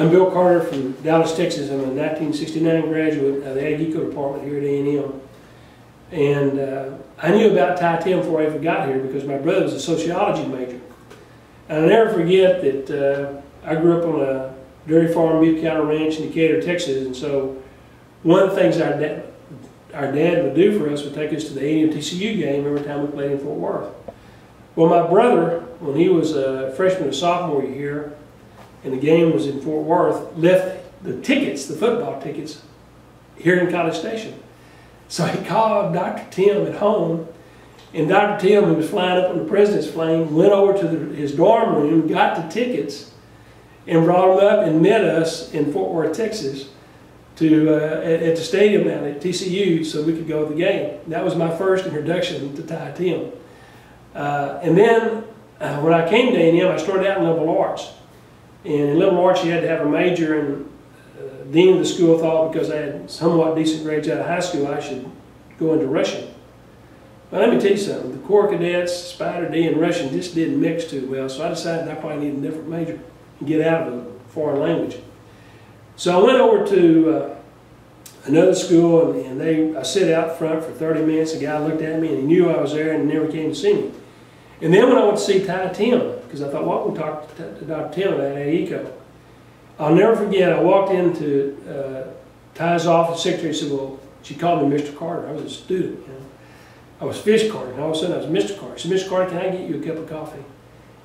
I'm Bill Carter from Dallas, Texas. I'm a 1969 graduate of the Ag Eco department here at A&M. And I knew about Timm before I ever got here because my brother was a sociology major. And I'll never forget that I grew up on a dairy farm, beef cattle ranch in Decatur, Texas. And so one of the things our dad would do for us would take us to the A&M TCU game every time we played in Fort Worth. Well, my brother, when he was a freshman or sophomore year, and the game was in Fort Worth, left the tickets, the football tickets, here in College Station. So he called Dr. Timm at home, and Dr. Timm, who was flying up on the president's plane, went over to his dorm room, got the tickets, and brought them up and met us in Fort Worth, Texas, at the stadium down at TCU so we could go to the game. That was my first introduction to Timm. And then when I came to A&M, I started out in liberal arts. And in liberal arts, you had to have a major, and the dean of the school thought because I had somewhat decent grades out of high school, I should go into Russian. But let me tell you something, the Corps Cadets, Spider D, and Russian just didn't mix too well, so I decided I probably needed a different major and get out of a foreign language. So I went over to another school, and I sat out front for 30 minutes. The guy looked at me, and he knew I was there and never came to see me. And then when I went to see Timm, because I thought, well, we'll talk to Dr. Timm about Ag Eco. I'll never forget, I walked into Ty's office, the secretary said, well, she called me Mr. Carter. I was a student, you know. I was Fish Carter, and all of a sudden I was Mr. Carter. She said, Mr. Carter, can I get you a cup of coffee?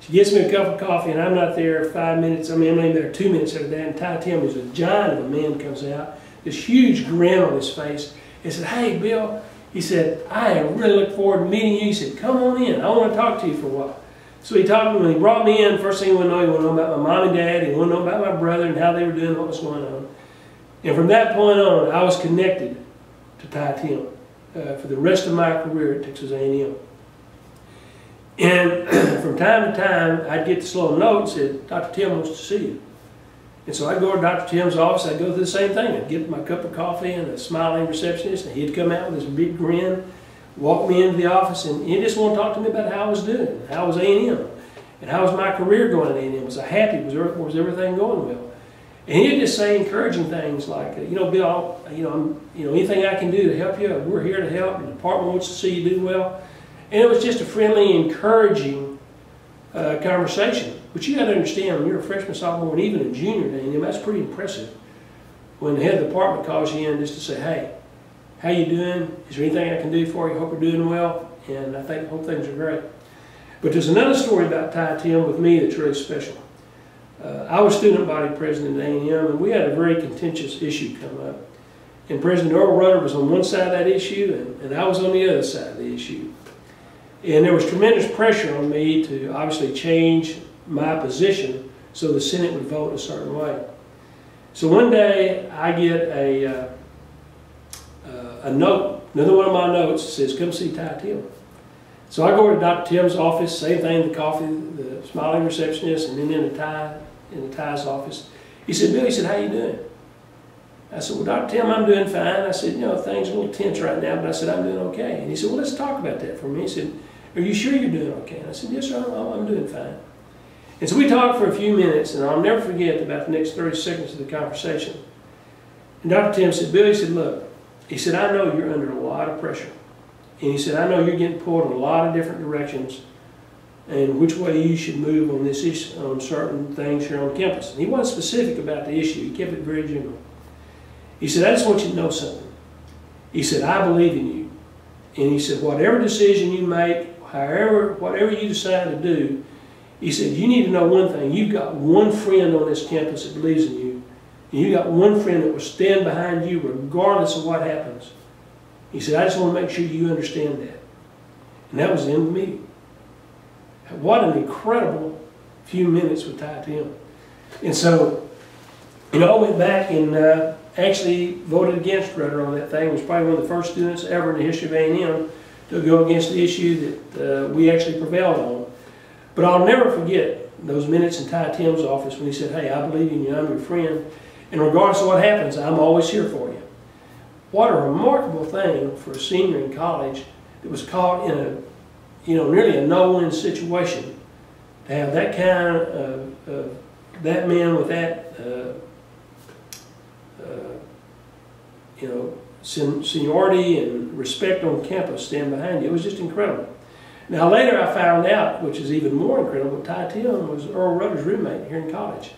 She gets me a cup of coffee, and I'm not there 5 minutes. I mean, I'm not even there 2 minutes after that. And Timm, who's a giant of a man, comes out, this huge grin on his face. He said, hey, Bill. He said, I really look forward to meeting you. He said, come on in. I want to talk to you for a while. So he talked to me. When he brought me in, first thing he wanted to know about my mom and dad. He wanted to know about my brother and how they were doing, what was going on. And from that point on, I was connected to Timm for the rest of my career at Texas A&M. And from time to time, I'd get this little note that said, Dr. Timm wants to see you. And so I'd go to Dr. Timm's office, I'd go through the same thing. I'd get my cup of coffee and a smiling receptionist, and he'd come out with this big grin, walk me into the office, and he just wanted to talk to me about how I was doing, how was A&M, and how was my career going at A&M. Was I happy? Was everything going well? And he'd just say encouraging things like, you know, Bill, anything I can do to help you, we're here to help. The department wants to see you do well. And it was just a friendly, encouraging conversation. But you got to understand, when you're a freshman, sophomore, and even a junior at A&M, that's pretty impressive. When the head of the department calls you in just to say, hey, how you doing? Is there anything I can do for you? Hope you're doing well. And hope things are great. But there's another story about Timm with me that's really special. I was student body president at A&M, and we had a very contentious issue come up. And President Earl Rudder was on one side of that issue, and I was on the other side of the issue. And there was tremendous pressure on me to obviously change my position so the Senate would vote a certain way. So one day I get a note, another one of my notes says, come see Timm. So I go to Dr. Timm's office, same thing, the coffee, the smiling receptionist, and then in Ty's office. He said, Bill, he said, how you doing? I said, well, Dr. Timm, I'm doing fine. I said, you know, things are a little tense right now, but I said, I'm doing okay. And he said, well, let's talk about that for me. He said, are you sure you're doing okay? And I said, yes, sir, I'm doing fine. And so we talked for a few minutes, and I'll never forget about the next 30 seconds of the conversation. And Dr. Timm said, Bill, he said, look, he said, I know you're under a lot of pressure. And he said, I know you're getting pulled in a lot of different directions and which way you should move on this issue, on certain things here on campus. And he wasn't specific about the issue. He kept it very general. He said, I just want you to know something. He said, I believe in you. And he said, whatever decision you make, whatever you decide to do, he said, you need to know one thing. You've got one friend on this campus that believes in you. And you've got one friend that will stand behind you regardless of what happens. He said, I just want to make sure you understand that. And that was the end of the meeting. What an incredible few minutes with Timm. And so, you know, I went back and actually voted against Rudder on that thing. I was probably one of the first students ever in the history of A&M to go against the issue that we actually prevailed on. But I'll never forget those minutes in Timm's office when he said, hey, I believe in you, I'm your friend, and regardless of what happens, I'm always here for you. What a remarkable thing for a senior in college that was caught in a, nearly a no-win situation, to have that kind of that man with that, you know, seniority and respect on campus stand behind you. It was just incredible. Now later I found out, which is even more incredible, Timm was Earl Rudder's roommate here in college.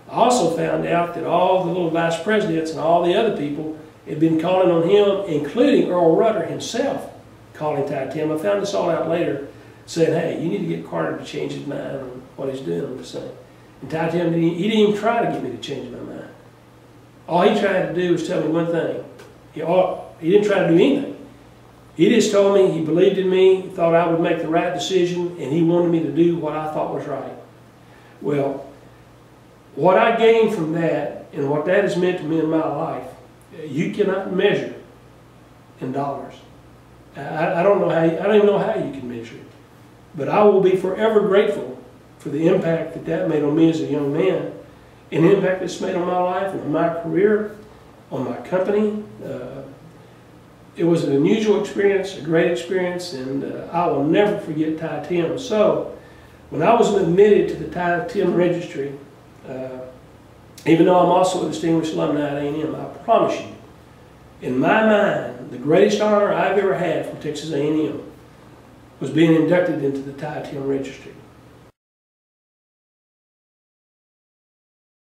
I also found out that all the little vice presidents and all the other people had been calling on him, including Earl Rudder himself, calling Timm. I found this all out later, saying, hey, you need to get Carter to change his mind on what he's doing on this thing. And Timm, he didn't even try to get me to change my mind. All he tried to do was tell me one thing. He didn't try to do anything. He just told me he believed in me, he thought I would make the right decision, and he wanted me to do what I thought was right. Well, what I gained from that and what that has meant to me in my life, you cannot measure in dollars. I don't know how. I don't even know how you can measure it. But I will be forever grateful for the impact that that made on me as a young man, and the impact it's made on my life and on my career, on my company. It was an unusual experience, a great experience, and I will never forget Timm. So, when I was admitted to the Timm Registry, even though I'm also a distinguished alumni at A&M, I promise you, in my mind, the greatest honor I've ever had from Texas A&M was being inducted into the Timm Registry.